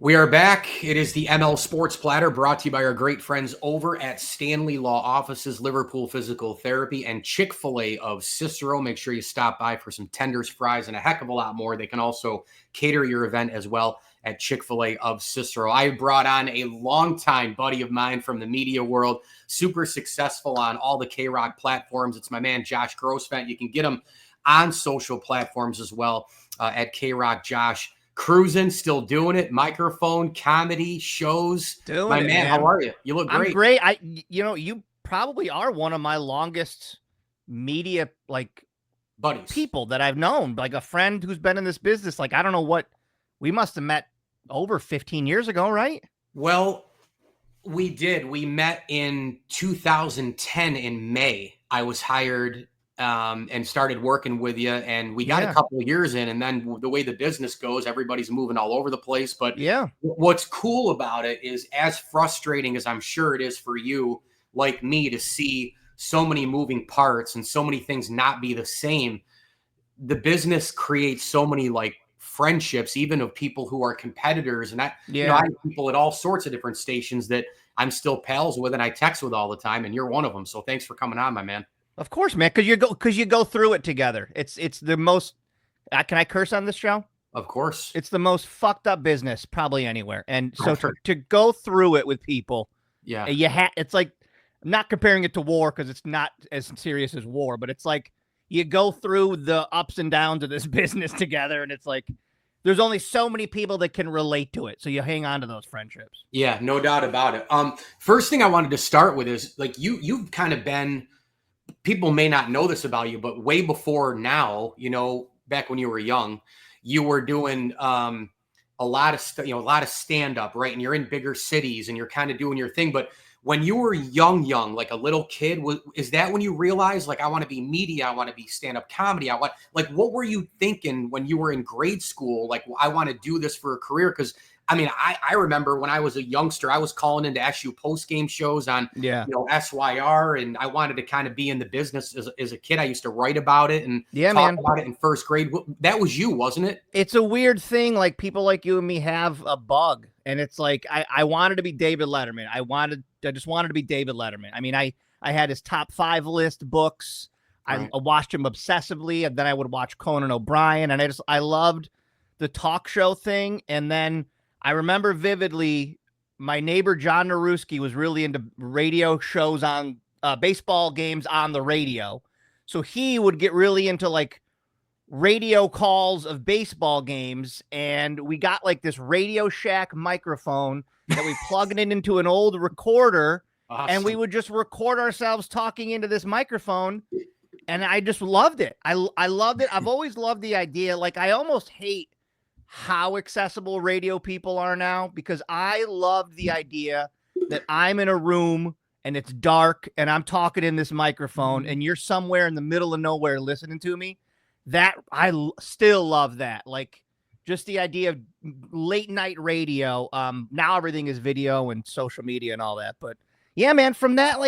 We are back. It is the ML Sports Platter brought to you by our great friends over at Stanley Law Offices, Liverpool Physical Therapy, and Chick-fil-A of Cicero. Make sure you stop by for some tenders, fries, and a heck of a lot more. They can also cater your event as well at Chick-fil-A of Cicero. I brought on a longtime buddy of mine from the media world, super successful on all the KRock platforms. It's my man, Josh Grosvent. You can get him on social platforms as well at KRock Josh. Cruising, still doing it. Microphone, comedy, shows. My man, how are you? You look great. I'm great. You probably are one of my longest media buddies, people that I've known. Like a friend who's been in this business. Like I don't know what we must have met over 15 years ago, right? Well, we did. We met in 2010 in May. I was hired and started working with you, and we got a couple of years in, and then the way the business goes, everybody's moving all over the place. But what's cool about it is, as frustrating as I'm sure it is for you, like me, to see so many moving parts and so many things not be the same, the business creates so many friendships, even of people who are competitors. And I have people at all sorts of different stations that I'm still pals with and I text with all the time, and you're one of them. So thanks for coming on, my man. Of course, man, because you go through it together. It's the most. Can I curse on this show? Of course. It's the most fucked up business probably anywhere, and so to go through it with people, it's like, I'm not comparing it to war because it's not as serious as war, but it's like you go through the ups and downs of this business together, and it's like there's only so many people that can relate to it, so you hang on to those friendships. Yeah, no doubt about it. First thing I wanted to start with is you've kind of been. People may not know this about you, but way before now, back when you were young, you were doing a lot of a lot of stand up, right? And you're in bigger cities and you're kind of doing your thing. But when you were young, like a little kid, is that when you realized I want to be media, I want to be stand up comedy? What were you thinking when you were in grade school? I want to do this for a career. Because I remember when I was a youngster, I was calling into SU post-game shows on, SYR, and I wanted to kind of be in the business as a kid. I used to write about it and talk about it in first grade. That was you, wasn't it? It's a weird thing. Like people like you and me have a bug, and it's like, I wanted to be David Letterman. I just wanted to be David Letterman. I had his top 5 list books. Right. I watched him obsessively, and then I would watch Conan O'Brien, and I loved the talk show thing. And then I remember vividly my neighbor, John Naruski, was really into radio shows on baseball games on the radio. So he would get really into radio calls of baseball games. And we got this Radio Shack microphone that we plugged it into an old recorder. Awesome. And we would just record ourselves talking into this microphone. And I just loved it. I loved it. I've always loved the idea. I almost hate how accessible radio people are now, because I love the idea that I'm in a room and it's dark and I'm talking in this microphone and you're somewhere in the middle of nowhere listening to me. That I still love that. Just the idea of late night radio. Now everything is video and social media and all that. But yeah, man, from that,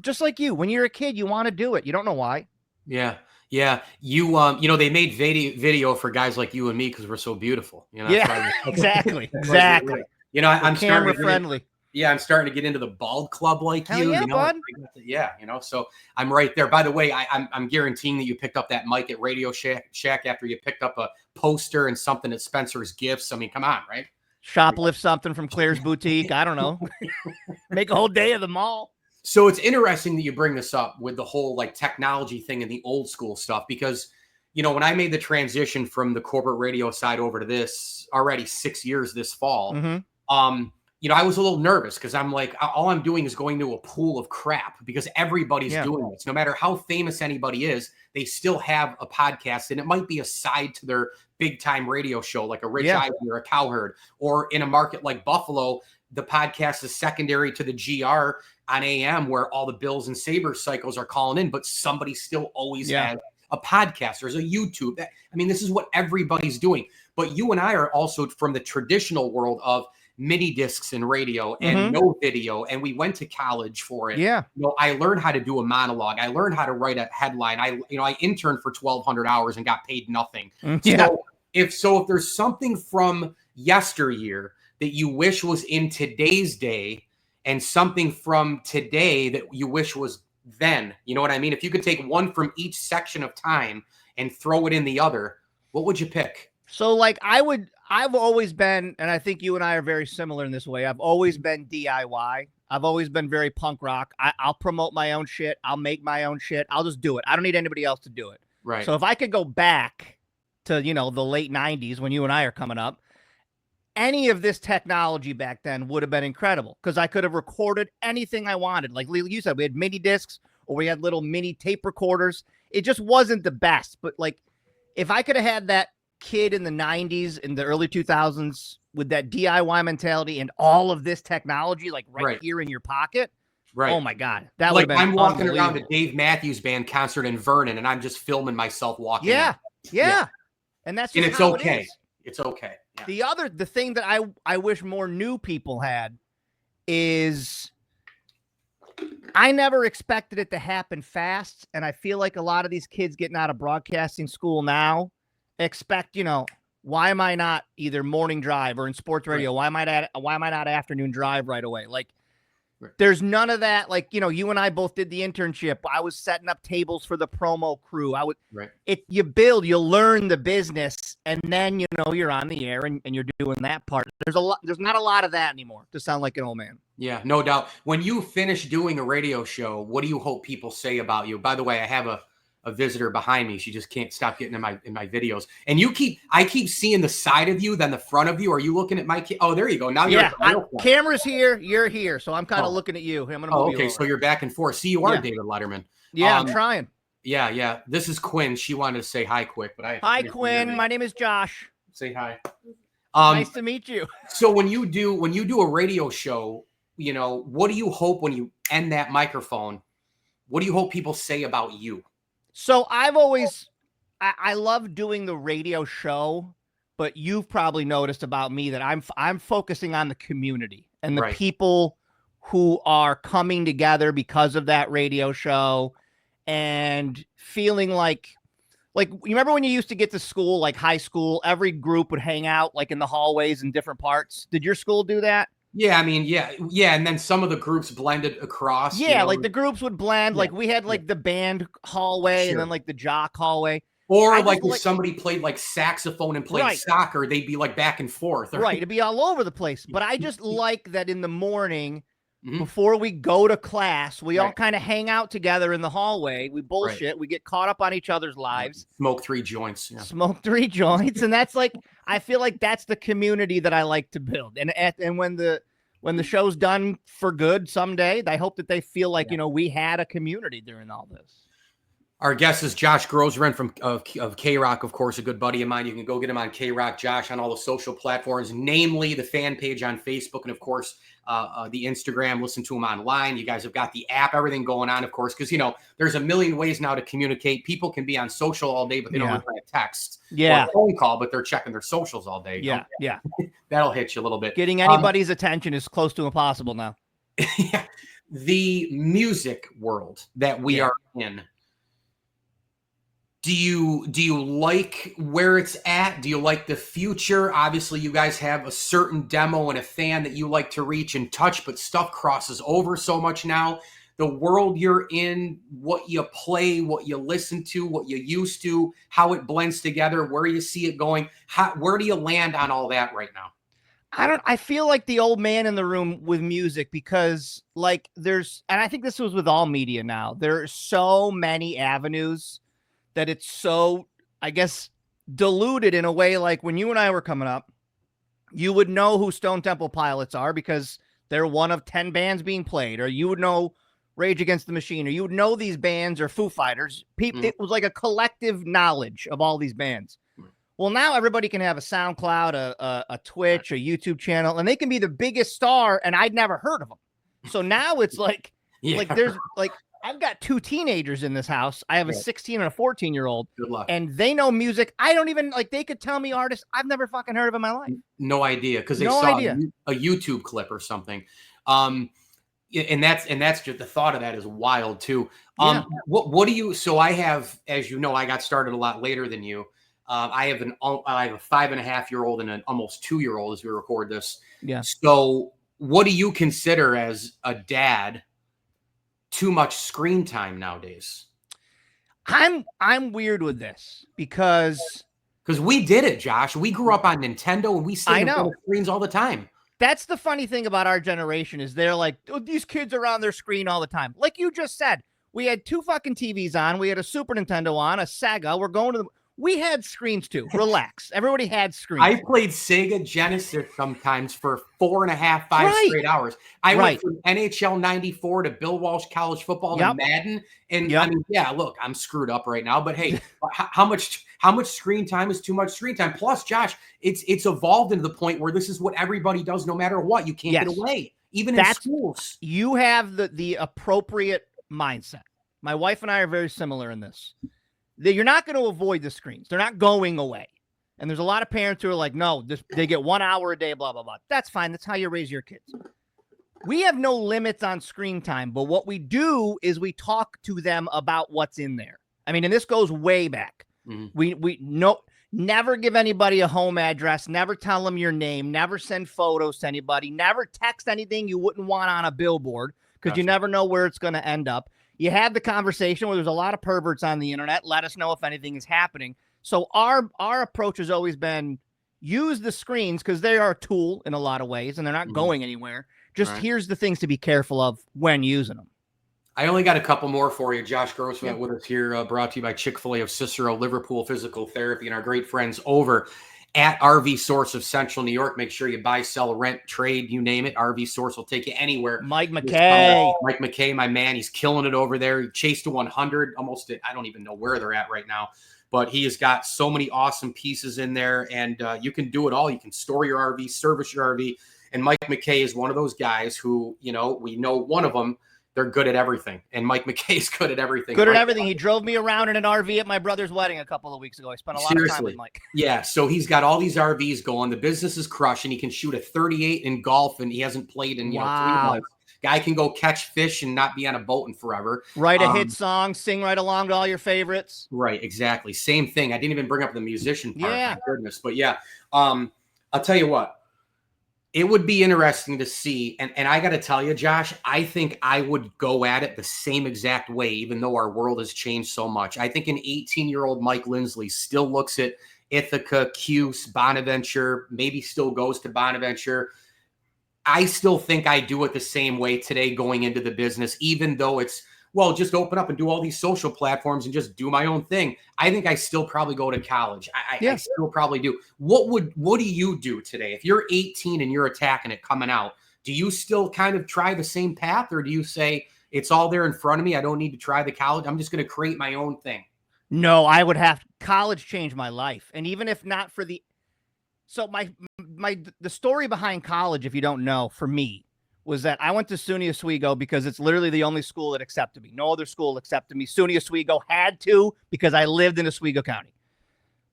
just like you, when you're a kid, you want to do it. You don't know why. Yeah. Yeah, you they made video for guys like you and me because we're so beautiful. Exactly. I'm camera friendly. I'm starting to get into the bald club like Hell you. Bud. So I'm right there. By the way, I'm guaranteeing that you picked up that mic at Radio Shack after you picked up a poster and something at Spencer's Gifts. Come on, right? Shoplift something from Claire's Boutique. I don't know. Make a whole day of the mall. So it's interesting that you bring this up with the whole technology thing and the old school stuff, because, when I made the transition from the corporate radio side over to this already 6 years this fall, I was a little nervous because I'm all I'm doing is going to a pool of crap because everybody's doing this. No matter how famous anybody is, they still have a podcast, and it might be a side to their big time radio show, like a Rich Eisen or a Cowherd, or in a market like Buffalo, the podcast is secondary to the GR on AM, where all the Bills and Sabres cycles are calling in, but somebody still always has a podcast. There's a YouTube. This is what everybody's doing. But you and I are also from the traditional world of mini discs and radio and no video. And we went to college for it. Yeah. I learned how to do a monologue. I learned how to write a headline. I interned for 1,200 hours and got paid nothing. So if there's something from yesteryear that you wish was in today's day and something from today that you wish was then? You know what I mean? If you could take one from each section of time and throw it in the other, what would you pick? So like I've always been, and I think you and I are very similar in this way. I've always been DIY. I've always been very punk rock. I'll promote my own shit. I'll make my own shit. I'll just do it. I don't need anybody else to do it. Right. So if I could go back to, you know, the late 90s when you and I are coming up, any of this technology back then would have been incredible because I could have recorded anything I wanted. Like you said, we had mini discs or we had little mini tape recorders. It just wasn't the best. But like if I could have had that kid in the 90s, in the early 2000s with that DIY mentality and all of this technology, like right here in your pocket. Right. Oh my God. That would have been I'm walking around a Dave Matthews Band concert in Vernon and I'm just filming myself walking. Yeah. And that's just and it's how okay. It is. It's okay. Yeah. The thing that I wish more new people had is I never expected it to happen fast. And I feel like a lot of these kids getting out of broadcasting school now expect, you know, why am I not either morning drive or in sports radio? Why am I not afternoon drive right away? Like there's none of that. Like, you know, you and I both did the internship. I was setting up tables for the promo crew. You'll learn the business and then, you know, you're on the air and you're doing that part. There's not a lot of that anymore to sound like an old man. Yeah, no doubt. When you finish doing a radio show, what do you hope people say about you? By the way, I have a visitor behind me. She just can't stop getting in my videos. And I keep seeing the side of you, then the front of you. Are you looking at my oh, there you go. Now you're camera's here, you're here. So I'm kind of looking at you. I'm gonna move you over. So you're back and forth. See, you are David Letterman. Yeah, I'm trying. Yeah. This is Quinn. She wanted to say hi quick, but hi Quinn. My name is Josh. Say hi. Nice to meet you. So when you do a radio show, you know, what do you hope when you end that microphone? What do you hope people say about you? So I love doing the radio show, but you've probably noticed about me that I'm focusing on the community and the people who are coming together because of that radio show and feeling like you remember when you used to get to school, like high school, every group would hang out like in the hallways in different parts. Did your school do that? Yeah, I mean, yeah. And then some of the groups blended across. Yeah, you know? Like the groups would blend. Like we had like the band hallway and then like the jock hallway. Or like if somebody played like saxophone and played soccer, they'd be like back and forth. Right, it'd be all over the place. But I just like that in the morning, before we go to class, we all kind of hang out together in the hallway. We bullshit. We get caught up on each other's lives. Smoke 3 joints. Yeah. Smoke 3 joints. And that's like, I feel like that's the community that I like to build. And when the show's done for good someday, I hope that they feel like, you know, we had a community during all this. Our guest is Josh Grosvent of KRock, of course, a good buddy of mine. You can go get him on KRock Josh on all the social platforms, namely the fan page on Facebook and, of course, the Instagram. Listen to him online. You guys have got the app, everything going on, of course, because, you know, there's a million ways now to communicate. People can be on social all day, but they don't reply a text or a phone call, but they're checking their socials all day. Yeah. That'll hit you a little bit. Getting anybody's attention is close to impossible now. The music world that we are in. Do you like where it's at? Do you like the future? Obviously, you guys have a certain demo and a fan that you like to reach and touch, but stuff crosses over so much now. The world you're in, what you play, what you listen to, what you used to, how it blends together, where you see it going. Where do you land on all that right now? I feel like the old man in the room with music because like and I think this was with all media now, there are so many avenues that it's so, I guess, diluted in a way. Like when you and I were coming up, you would know who Stone Temple Pilots are because they're one of 10 bands being played, or you would know Rage Against the Machine, or you would know these bands or Foo Fighters. It was like a collective knowledge of all these bands. Well, now everybody can have a SoundCloud, a Twitch, a YouTube channel, and they can be the biggest star, and I'd never heard of them. So now it's like, there's like, I've got 2 teenagers in this house. I have a 16 and a 14-year-old. Good luck. And they know music. I don't even they could tell me artists I've never fucking heard of in my life. No idea. Because they saw a YouTube clip or something. And that's just the thought of that is wild too. What do you, so I have, as you know, I got started a lot later than you. I have a 5.5-year-old and an almost 2-year-old as we record this. Yeah. So what do you consider as a dad too much screen time nowadays? I'm weird with this because we did it, Josh. We grew up on Nintendo and we stayed in front of screens all the time. That's the funny thing about our generation is they're like, oh, these kids are on their screen all the time. Like you just said, we had 2 fucking TVs on. We had a Super Nintendo on, a Sega. We're going to the... We had screens too. Relax. Everybody had screens. I played Sega Genesis sometimes for 4.5, 5 straight hours. I went from NHL 94 to Bill Walsh College Football to Madden. And I mean, yeah, look, I'm screwed up right now, but hey, how much screen time is too much screen time? Plus, Josh, it's evolved into the point where this is what everybody does no matter what. You can't get away, even in schools. You have the appropriate mindset. My wife and I are very similar in this. You're not going to avoid the screens. They're not going away. And there's a lot of parents who are like, no, they get 1 hour a day, blah, blah, blah. That's fine. That's how you raise your kids. We have no limits on screen time, but what we do is we talk to them about what's in there. I mean, and this goes way back. We never give anybody a home address, never tell them your name, never send photos to anybody, never text anything you wouldn't want on a billboard because you never know where it's going to end up. You had the conversation where there's a lot of perverts on the internet. Let us know if anything is happening. So our approach has always been use the screens because they are a tool in a lot of ways and they're not going anywhere. Just here's the things to be careful of when using them. I only got a couple more for you. Josh Grosvent with us here, brought to you by Chick-fil-A of Cicero, Liverpool Physical Therapy, and our great friends over at RV Source of Central New York. Make sure you buy, sell, rent, trade, you name it. RV Source will take you anywhere. Mike McKay, my man, he's killing it over there. He chased to 100, almost. I don't even know where they're at right now, but he has got so many awesome pieces in there, and you can do it all. You can store your RV, service your RV, and Mike McKay is one of those guys who, we know one of them. They're good at everything. And Mike McKay's good at everything. Good at everything. He drove me around in an RV at my brother's wedding a couple of weeks ago. I spent a lot of time with Mike. Yeah. So he's got all these RVs going. The business is crushing. He can shoot a 38 in golf and he hasn't played in 3 months. Guy can go catch fish and not be on a boat in forever. Write a hit song, sing right along to all your favorites. Right. Exactly. Same thing. I didn't even bring up the musician part. Yeah. My goodness. But yeah, I'll tell you what. It would be interesting to see, and I got to tell you, Josh, I think I would go at it the same exact way, even though our world has changed so much. I think an 18-year-old Mike Lindsley still looks at Ithaca, Cuse, Bonaventure, maybe still goes to Bonaventure. I still think I do it the same way today going into the business, even though it's, just open up and do all these social platforms and just do my own thing. I think I still probably go to college. I still probably do. What do you do today? If you're 18 and you're attacking it coming out, do you still kind of try the same path, or do you say it's all there in front of me? I don't need to try the college. I'm just going to create my own thing. No, I would have college changed my life. And even if not for the story behind college, if you don't know, for me, was that I went to SUNY Oswego because it's literally the only school that accepted me. No other school accepted me. SUNY Oswego had to because I lived in Oswego County.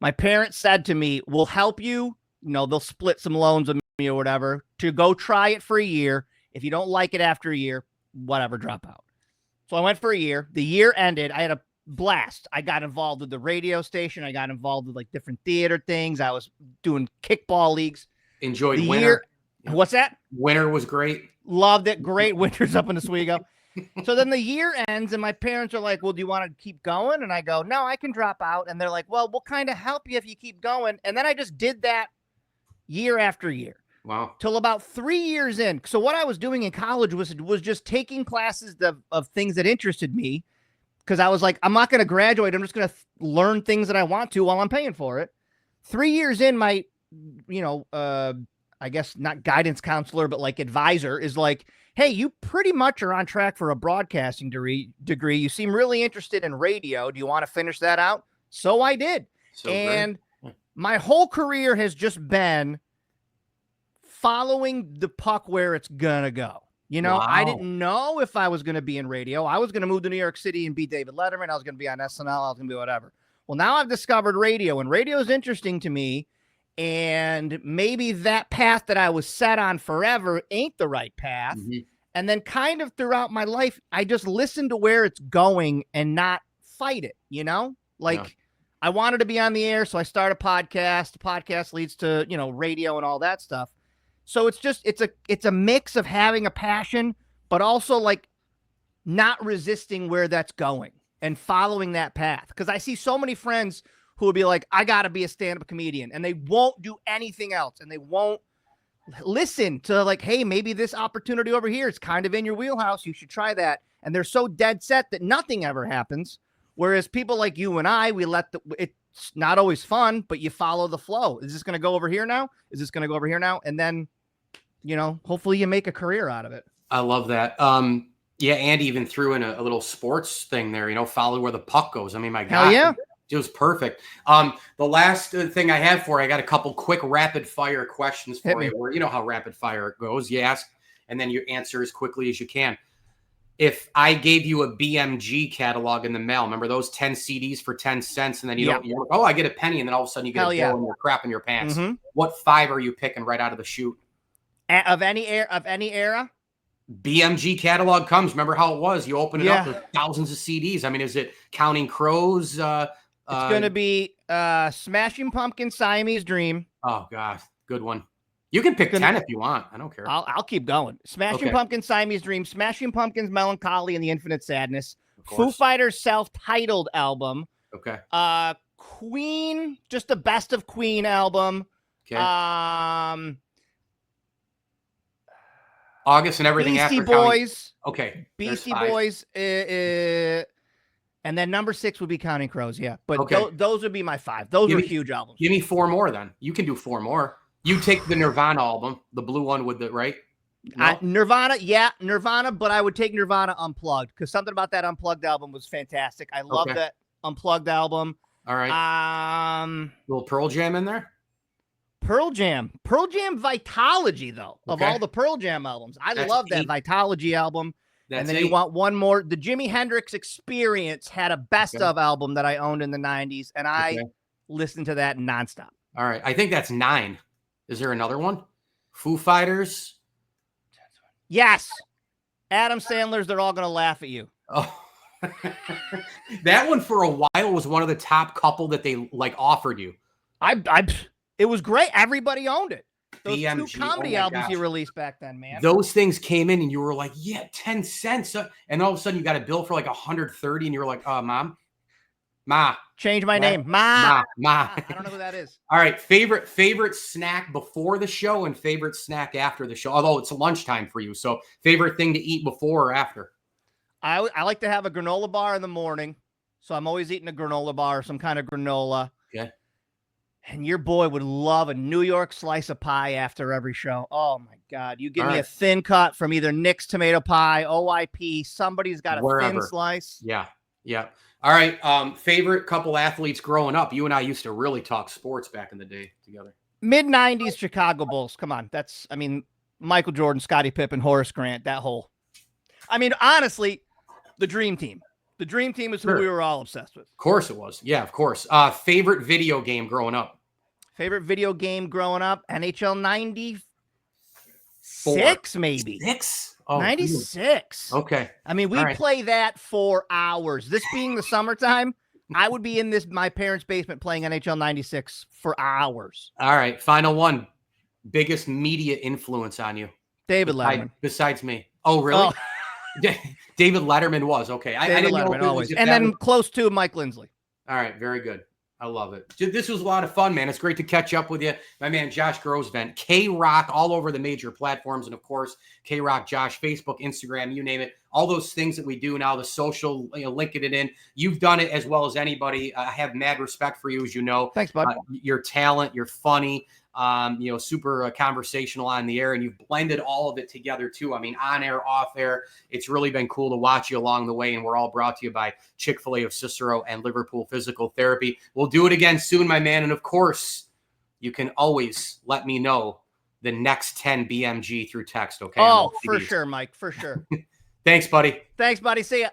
My parents said to me, we'll help you. They'll split some loans with me or whatever to go try it for a year. If you don't like it after a year, whatever, drop out. So I went for a year. The year ended. I had a blast. I got involved with the radio station. I got involved with different theater things. I was doing kickball leagues. Enjoyed the winter. What's that? Winter was great. Loved it. Great winters up in Oswego. So then the year ends and my parents are like, well, do you want to keep going? And I go, no, I can drop out. And they're like, well, we'll kind of help you if you keep going. And then I just did that year after year. Wow. Till about 3 years in. So what I was doing in college was just taking classes of things that interested me. Because I was like, I'm not going to graduate. I'm just going to learn things that I want to while I'm paying for it. 3 years in, my, I guess not guidance counselor, but advisor is like, hey, you pretty much are on track for a broadcasting degree. You seem really interested in radio. Do you want to finish that out? So I did. And my whole career has just been following the puck where it's going to go. Wow. I didn't know if I was going to be in radio. I was going to move to New York City and be David Letterman. I was going to be on SNL. I was going to be whatever. Well, now I've discovered radio, and radio is interesting to me. And maybe that path that I was set on forever ain't the right path. Mm-hmm. And then kind of throughout my life, I just listen to where it's going and not fight it, I wanted to be on the air, so I start a podcast. The podcast leads to, radio and all that stuff. So it's a mix of having a passion, but also like not resisting where that's going and following that path. Because I see so many friends who will be like, I got to be a stand-up comedian, and they won't do anything else, and they won't listen to like, hey, maybe this opportunity over here is kind of in your wheelhouse. You should try that. And they're so dead set that nothing ever happens. Whereas people like you and I, it's not always fun, but you follow the flow. Is this going to go over here now? Is this going to go over here now? And then, hopefully you make a career out of it. I love that. Yeah, Andy even threw in a little sports thing there, follow where the puck goes. I mean, my God. Hell yeah. It was perfect. The last thing I have for you, I got a couple quick rapid fire questions for you. Where you know how rapid fire goes. You ask, and then you answer as quickly as you can. If I gave you a BMG catalog in the mail, remember those 10 CDs for 10 cents, and then I get a penny, and then all of a sudden you get a bill and you're crapping your pants. Mm-hmm. What 5 are you picking right out of the chute? Of any era? BMG catalog comes. Remember how it was? You open it up with thousands of CDs. I mean, is it Counting Crows? It's going to be Smashing Pumpkins, Siamese Dream. Oh, God. Good one. You can pick 10 if you want. I don't care. I'll keep going. Smashing Pumpkins, Siamese Dream, Smashing Pumpkins, Melancholy and the Infinite Sadness, Foo Fighters' self-titled album. Okay. Queen, just the best of Queen album. Okay. August and everything Beastie after. Boys. Okay. Beastie Boys. And then number 6 would be Counting Crows. Yeah. But those would be my 5. Those are huge albums. Give me 4 more then. You can do 4 more. You take the Nirvana album, the blue one with the, right? No? Nirvana, but I would take Nirvana Unplugged because something about that Unplugged album was fantastic. I love that Unplugged album. All right. Little Pearl Jam in there? Pearl Jam Vitology, though, of all the Pearl Jam albums. I love that Vitology album. And then you want one more. The Jimi Hendrix Experience had a best of album that I owned in the 90s, and I listened to that nonstop. All right. I think that's 9. Is there another one? Foo Fighters? Yes. Adam Sandler's They're All Gonna Laugh at You. Oh. That one for a while was one of the top couple that they offered you. It was great. Everybody owned it. Those BMG, 2 comedy albums you released back then, man. Those things came in and you were like, 10 cents. And all of a sudden you got a bill for like 130 and you were like, Mom. Change my name. Ma. I don't know who that is. All right. Favorite snack before the show and favorite snack after the show. Although it's lunchtime for you. So favorite thing to eat before or after? I like to have a granola bar in the morning. So I'm always eating a granola bar, some kind of granola. Okay. And your boy would love a New York slice of pie after every show. Oh, my God. You give me a thin cut from either Nick's Tomato Pie, OIP. Somebody's got a thin slice. Yeah. All right. Favorite couple athletes growing up? You and I used to really talk sports back in the day together. Mid-90s Chicago Bulls. Come on. Michael Jordan, Scottie Pippen, Horace Grant, honestly, the Dream Team. The Dream Team is who we were all obsessed with. Of course it was. Yeah, of course. Favorite video game growing up? NHL 96, maybe. 6? Oh, 96. Okay. We'd play that for hours. This being the summertime, I would be in my parents' basement playing NHL 96 for hours. All right. Final one. Biggest media influence on you? David Letterman. Besides me. Oh, really? Oh. David Letterman was. Okay. I didn't know always. And then close to Mike Lindsley. All right. Very good. I love it. This was a lot of fun, man. It's great to catch up with you. My man, Josh Grosvent, KRock, all over the major platforms. And, of course, KRock Josh, Facebook, Instagram, you name it. All those things that we do now, the social, linking it in. You've done it as well as anybody. I have mad respect for you, as you know. Thanks, bud. Your talent, you're funny. Super conversational on the air, and you've blended all of it together too. On air, off air. It's really been cool to watch you along the way, and we're all brought to you by Chick-fil-A of Cicero and Liverpool Physical Therapy. We'll do it again soon, my man. And of course, you can always let me know the next 10 BMG through text. Okay. Oh, for sure, Mike. For sure. Thanks, buddy. See ya.